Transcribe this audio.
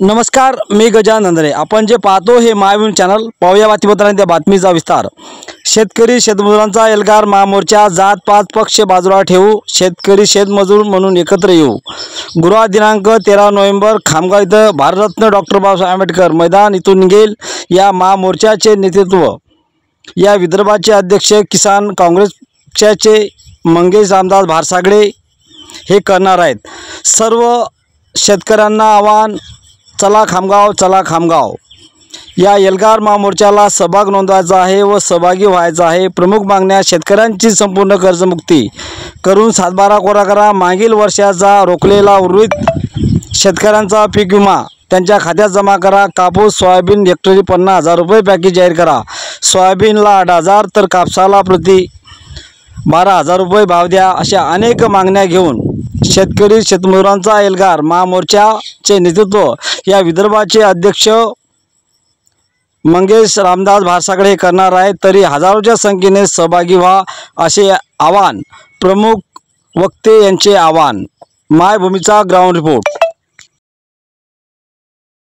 नमस्कार, मी गजानन नंदरे। आपण जे पाहतो हे मायभूमी चॅनल। पाहूया बातमीपत्रांत त्या बातमीचा विस्तार। शेतकरी शेतमजुरांचा एल्गार महामोर्चा, जात पात पक्ष बाजूला ठेवू, शेतकरी शेतमजूर म्हणून एकत्र येऊ। गुरुवार दिनांक 13 नोव्हेंबर खामगाव इथं भारतरत्न डॉक्टर बाबासाहेब आंबेडकर मैदान इथून निघेल या महामोर्चाचे नेतृत्व या विदर्भाचे अध्यक्ष किसान काँग्रेस पक्षाचे मंगेश रामदास भारसागळे हे करणार आहेत। सर्व शेतकऱ्यांना आवाहन, चला खामगाव, चला खामगाव। या एल्गार महामोर्चाला सहभाग नोंदवायचा आहे व सहभागी व्हायचा आहे। प्रमुख मागण्या: शेतकऱ्यांची संपूर्ण कर्जमुक्ती करून 7/12 कोरा करा, मागील वर्षाचा रोखलेला उर्वरित शेतकऱ्यांचा पीक विमा त्यांच्या खात्यात जमा करा, कापूस सोयाबीन हेक्टरी 50,000 रुपये पॅकेज जाहीर करा, सोयाबीनला 8,000 तर कापसाला प्रति 12,000 रुपये भाव द्या, अशा अनेक मागण्या घेऊन शेतकरी शेतमजुरांचा एल्गार महामोर्चाचे नेतृत्व या विदर्भाचे अध्यक्ष मंगेश रामदास भारसागळे करणार आहेत। तरी हजारोच्या संख्येने सहभागी व्हा, असे आवाहन प्रमुख वक्ते यांचे आवाहन। मायभूमीचा ग्राउंड रिपोर्ट।